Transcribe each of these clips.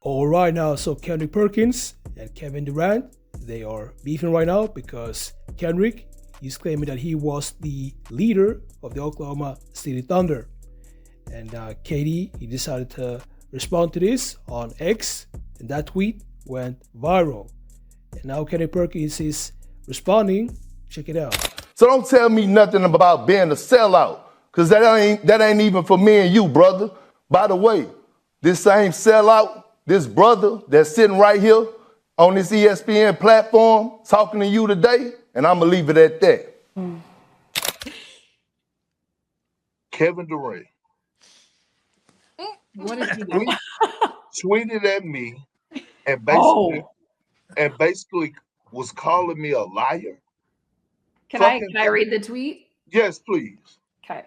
All right now, so Kendrick Perkins and Kevin Durant, they are beefing right now because Kendrick, he's claiming that he was the leader of the Oklahoma City Thunder. And KD, he decided to respond to this on X, and that tweet went viral. And now Kendrick Perkins is responding. Check it out. So don't tell me nothing about being a sellout, because that ain't even for me and you, brother. By the way, this same sellout, this brother that's sitting right here on this ESPN platform talking to you today, and I'm going to leave it at that. Kevin Durant. What did he do? Tweeted at me and basically was calling me a liar. Can I read the tweet? Yes, please. Okay.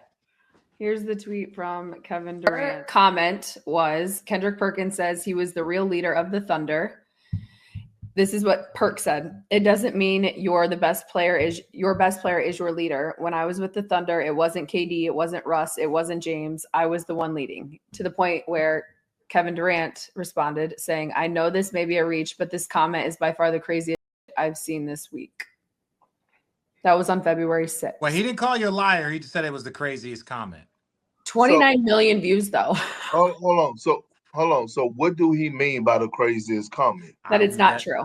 Here's the tweet from Kevin Durant. Comment was, Kendrick Perkins says he was the real leader of the Thunder. This is what Perk said. It doesn't mean your best player is your leader. When I was with the Thunder, it wasn't KD, it wasn't Russ, it wasn't James. I was the one leading. To the point where Kevin Durant responded saying, I know this may be a reach, but this comment is by far the craziest I've seen this week. That was on February 6th. Well, he didn't call you a liar. He just said it was the craziest comment. 29 million views, though. Hold on. So what do he mean by the craziest comment? That it's not true.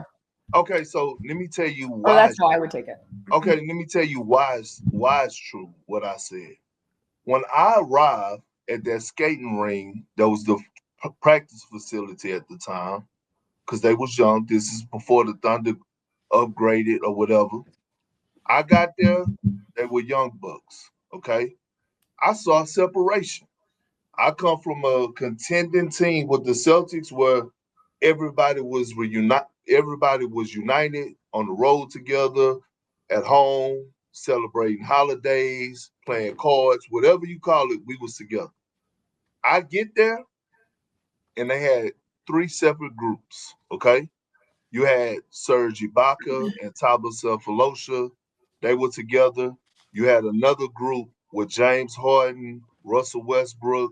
Okay, so let me tell you why. Oh, that's how I would take it. Okay, let me tell you why it's true what I said. When I arrived at that skating ring, that was the practice facility at the time, because they was young. This is before the Thunder upgraded or whatever. I got there, they were young bucks, okay? I saw separation. I come from a contending team with the Celtics where everybody was united on the road together, at home, celebrating holidays, playing cards, whatever you call it, we was together. I get there, and they had 3 separate groups, okay? You had Serge Ibaka and Tabitha Falosha. They were together. You had another group with James Harden, Russell Westbrook,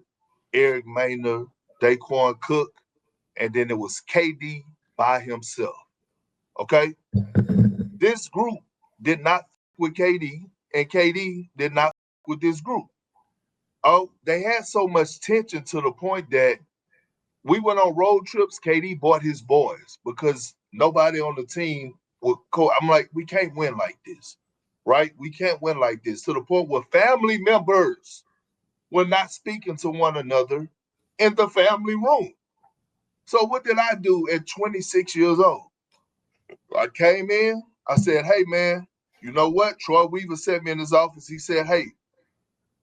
Eric Maynard, Daquan Cook, and then it was KD by himself. Okay? This group did not with KD, and KD did not with this group. Oh, they had so much tension to the point that we went on road trips. KD bought his boys because nobody on the team would I'm like, we can't win like this, right? We can't win like this, to the point where family members were not speaking to one another in the family room. So what did I do at 26 years old? I came in, I said, hey, man, you know what? Troy Weaver sent me in his office. He said, hey,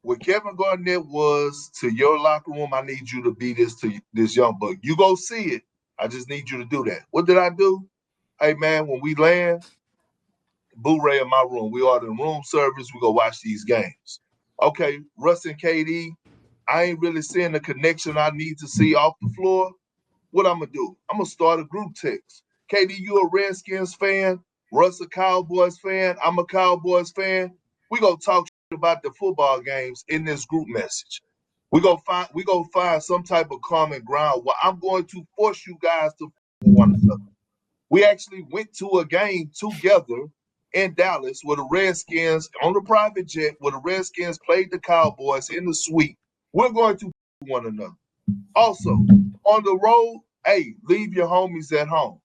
what Kevin Garnett was to your locker room, I need you to be this to this young buck. You go see it. I just need you to do that. What did I do? Hey, man, when we land, Blu-ray in my room. We order room service. We go watch these games. Okay, Russ and KD, I ain't really seeing the connection I need to see off the floor. What I'm going to do? I'm going to start a group text. KD, you a Redskins fan? Russ a Cowboys fan? I'm a Cowboys fan. We go talk about the football games in this group message. We go find some type of common ground where I'm going to force you guys to one another. We actually went to a game together in Dallas where the Redskins, on the private jet, where the Redskins played the Cowboys in the suite. We're going to one another. Also, on the road, hey, leave your homies at home.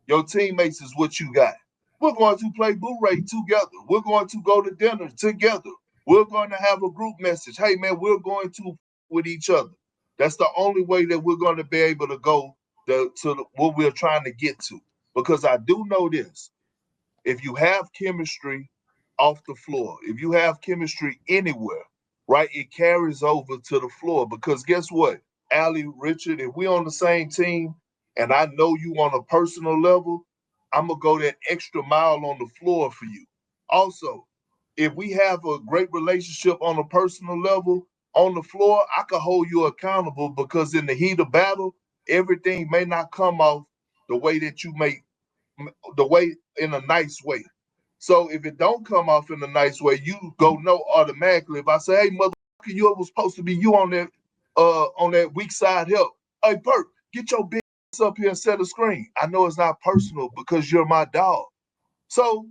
Your teammates is what you got. We're going to play Blu-ray together. We're going to go to dinner together. We're going to have a group message. Hey, man, we're going to with each other. That's the only way that we're going to be able to go to what we're trying to get to. Because I do know this. If you have chemistry off the floor, if you have chemistry anywhere, right, it carries over to the floor. Because guess what, Allie, Richard, if we're on the same team and I know you on a personal level, I'm going to go that extra mile on the floor for you. Also, if we have a great relationship on a personal level on the floor, I can hold you accountable, because in the heat of battle, everything may not come off the way that you make, the way in a nice way. So if it don't come off in a nice way, you go no automatically. If I say, hey, motherfucker, you was supposed to be you on that weak side help. Hey, Perk, get your bitch up here and set a screen. I know it's not personal because you're my dog. So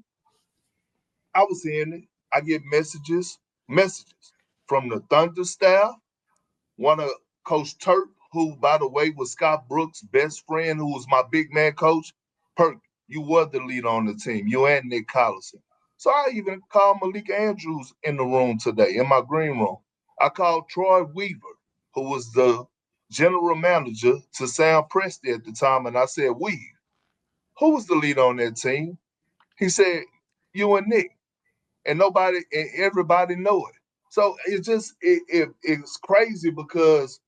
I was hearing it. I get messages from the Thunder staff, one of Coach Turk, who, by the way, was Scott Brooks' best friend, who was my big man coach. Perk, you were the leader on the team, you and Nick Collison. So I even called Malik Andrews in the room today, in my green room. I called Troy Weaver, who was the general manager to Sam Presti at the time, and I said, Weave, who was the leader on that team? He said, you and Nick. And everybody know it. So it's crazy because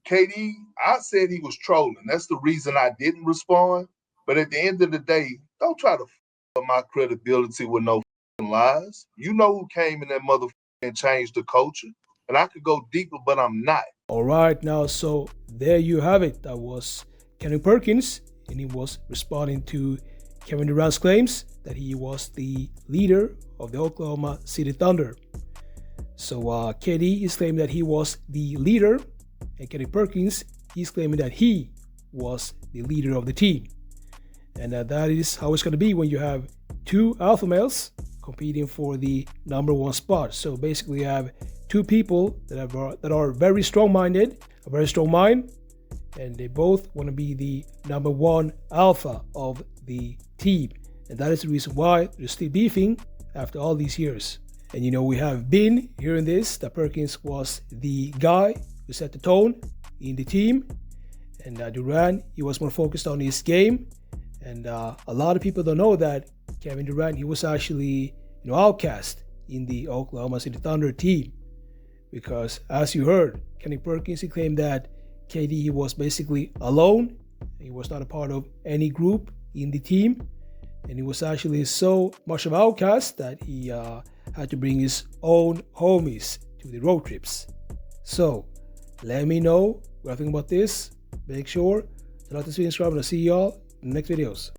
KD, I said he was trolling. That's the reason I didn't respond. But at the end of the day, don't try to f my credibility with no lies. You know who came in that motherfucker and changed the culture. And I could go deeper, but I'm not. All right, now, so there you have it. That was Kendrick Perkins, and he was responding to Kevin Durant's claims that he was the leader of the Oklahoma City Thunder. So KD is claiming that he was the leader, and Kendrick Perkins, he's claiming that he was the leader of the team. And that is how it's going to be when you have two alpha males competing for the number one spot. So basically you have two people that are very strong-minded, a very strong mind, and they both want to be the number one alpha of the team. And that is the reason why they're still beefing after all these years. And we have been hearing this, that Perkins was the guy who set the tone in the team. And Durant, he was more focused on his game. And a lot of people don't know that Kevin Durant, he was actually outcast in the Oklahoma City Thunder team. Because as you heard, Kendrick Perkins, he claimed that KD, he was basically alone. He was not a part of any group in the team. And he was actually so much of an outcast that he had to bring his own homies to the road trips. So, let me know what you think about this. Make sure to like this video, subscribe, and I'll see y'all in the next videos.